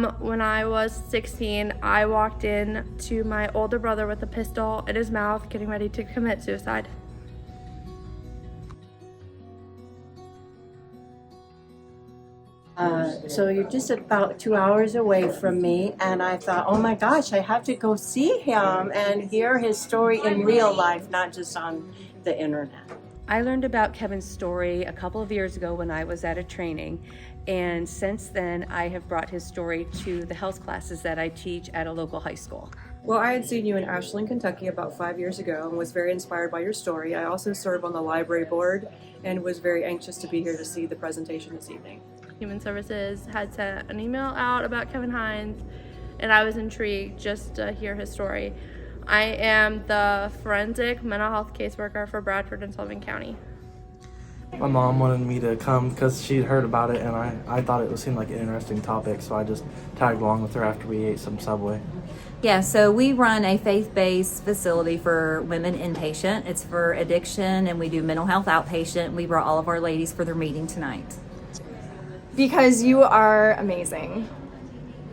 When I was 16, I walked in to my older brother with a pistol in his mouth, getting ready to commit suicide. So you're just about 2 hours away from me, and I thought, oh my gosh, I have to go see him and hear his story in real life, not just on the internet. I learned about Kevin's story a couple of years ago when I was at a training, and since then I have brought his story to the health classes that I teach at a local high school. Well, I had seen you in Ashland, Kentucky about 5 years ago and was very inspired by your story. I also serve on the library board and was very anxious to be here to see the presentation this evening. Human Services had sent an email out about Kevin Hines, and I was intrigued just to hear his story. I am the forensic mental health caseworker for Bradford and Sullivan County. My mom wanted me to come because she'd heard about it, and I thought it seemed like an interesting topic, so I just tagged along with her after we ate some Subway. Yeah, so we run a faith-based facility for women inpatient. It's for addiction, and we do mental health outpatient. We brought all of our ladies for their meeting tonight. Because you are amazing.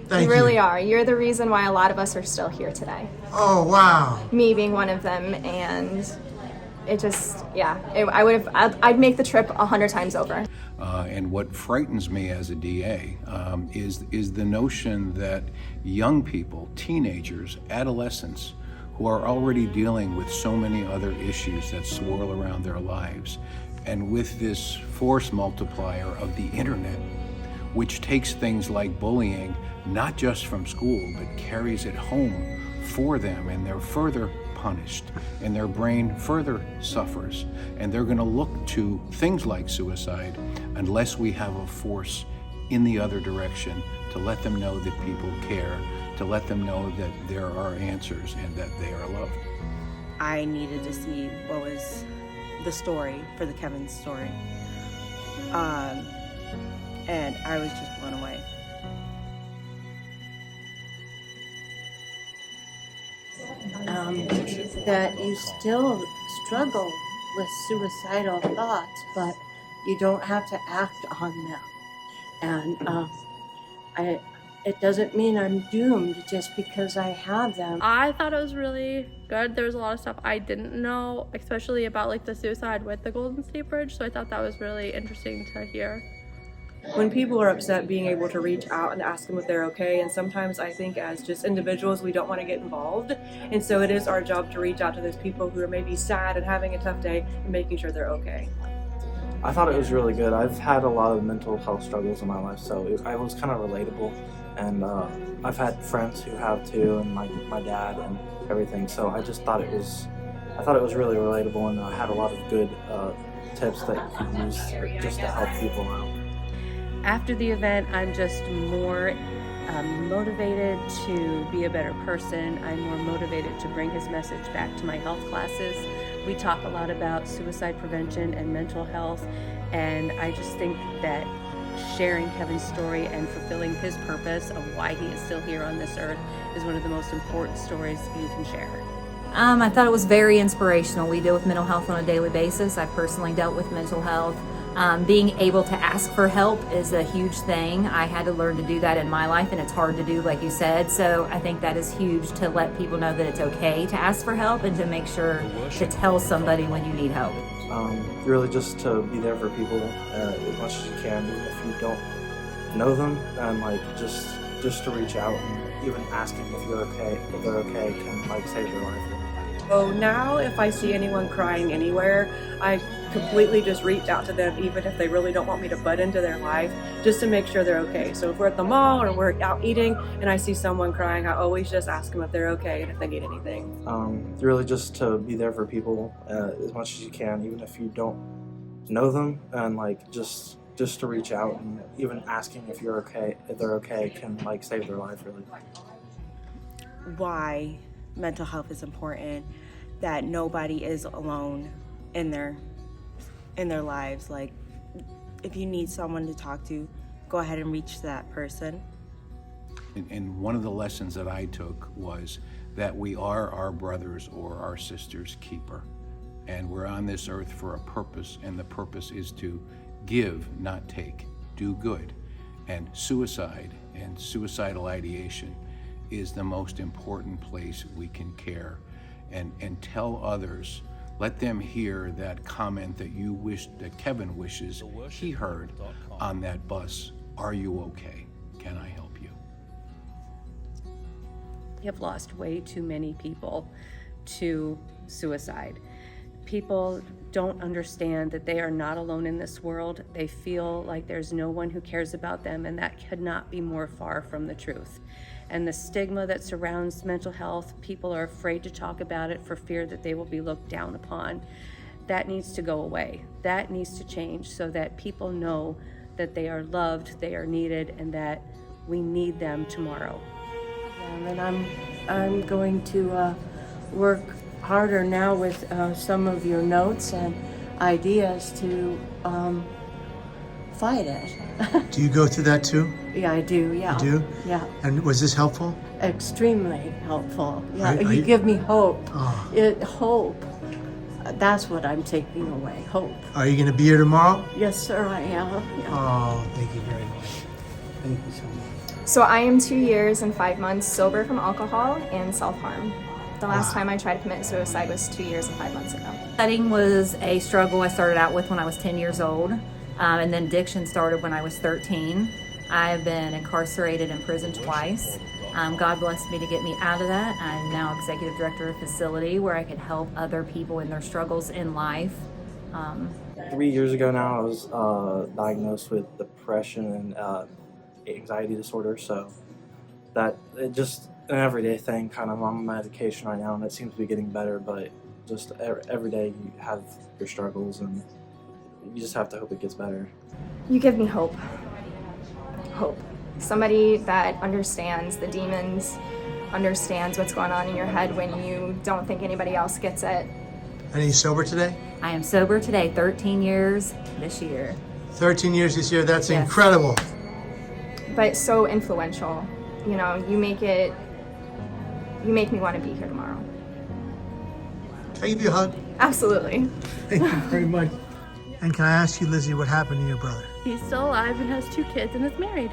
Thank you really are. You're the reason why a lot of us are still here today. Oh, wow. Me being one of them, and it just, I'd make the trip 100 times over. And what frightens me as a DA is the notion that young people, teenagers, adolescents, who are already dealing with so many other issues that swirl around their lives, and with this force multiplier of the internet, which takes things like bullying not just from school, but carries it home for them, and they're further punished, and their brain further suffers, and they're going to look to things like suicide unless we have a force in the other direction to let them know that people care, to let them know that there are answers and that they are loved. I needed to see what was the story for the Kevin story, and I was just blown away. That you still struggle with suicidal thoughts, but you don't have to act on them. And it doesn't mean I'm doomed just because I have them. I thought it was really good. There was a lot of stuff I didn't know, especially about like the suicide with the Golden State Bridge, so I thought that was really interesting to hear. When people are upset, being able to reach out and ask them if they're okay, and sometimes I think as just individuals we don't want to get involved, and so it is our job to reach out to those people who are maybe sad and having a tough day and making sure they're okay. I thought it was really good. I've had a lot of mental health struggles in my life, so it was kind of relatable, and I've had friends who have too, and my dad and everything, so I thought it was really relatable, and I had a lot of good tips that you can use just to help people out. After the event, I'm just more motivated to be a better person. I'm more motivated to bring his message back to my health classes. We talk a lot about suicide prevention and mental health, and I just think that sharing Kevin's story and fulfilling his purpose of why he is still here on this earth is one of the most important stories you can share. I thought it was very inspirational. We deal with mental health on a daily basis. I've personally dealt with mental health. Being able to ask for help is a huge thing. I had to learn to do that in my life, and it's hard to do, like you said. So I think that is huge to let people know that it's okay to ask for help and to make sure to tell somebody when you need help. Really just to be there for people as much as you can, even if you don't know them, and just to reach out and even asking if they're okay can save their life. So now if I see anyone crying anywhere, I completely just reach out to them, even if they really don't want me to butt into their life, just to make sure they're okay. So if we're at the mall or we're out eating and I see someone crying, I always just ask them if they're okay and if they need anything. Really just to be there for people as much as you can, even if you don't know them, and just to reach out, and even asking if they're okay can save their life, really. Why mental health is important, that nobody is alone in their lives. If you need someone to talk to, go ahead and reach that person. And one of the lessons that I took was that we are our brother's or our sister's keeper, and we're on this earth for a purpose, and the purpose is to give, not take, do good. And suicide and suicidal ideation is the most important place we can care and tell others. Let them hear that comment that Kevin wishes he heard on that bus. Are you okay? Can I help you? We have lost way too many people to suicide. People don't understand that they are not alone in this world. They feel like there's no one who cares about them, and that could not be more far from the truth. And the stigma that surrounds mental health, people are afraid to talk about it for fear that they will be looked down upon. That needs to go away. That needs to change so that people know that they are loved, they are needed, and that we need them tomorrow. And I'm going to work harder now with some of your notes and ideas to fight it. Do you go through that too? Yeah, I do. Yeah. You do? Yeah. And was this helpful? Extremely helpful. Yeah, Are you you- give me hope. Oh. Hope. That's what I'm taking away. Hope. Are you going to be here tomorrow? Yes, sir, I am. Yeah. Oh, thank you very much. Thank you so much. So I am 2 years and 5 months sober from alcohol and self-harm. The last time I tried to commit suicide was 2 years and 5 months ago. Studying was a struggle I started out with when I was 10 years old, and then addiction started when I was 13. I've been incarcerated in prison twice. God blessed me to get me out of that. I'm now executive director of a facility where I can help other people in their struggles in life. 3 years ago now, I was diagnosed with depression and anxiety disorder. So that it just an everyday thing. Kind of I'm on medication right now, and it seems to be getting better. But just every day you have your struggles, and you just have to hope it gets better. You give me hope. Hope. Somebody that understands the demons, understands what's going on in your head when you don't think anybody else gets it. And are you sober today? I am sober today, 13 years this year. 13 years this year. That's Yes. incredible. But so influential. You know, you make me want to be here tomorrow. Can I give you a hug? Absolutely. Thank you very much. And can I ask you, Lizzie, what happened to your brother? He's still alive and has 2 kids and is married.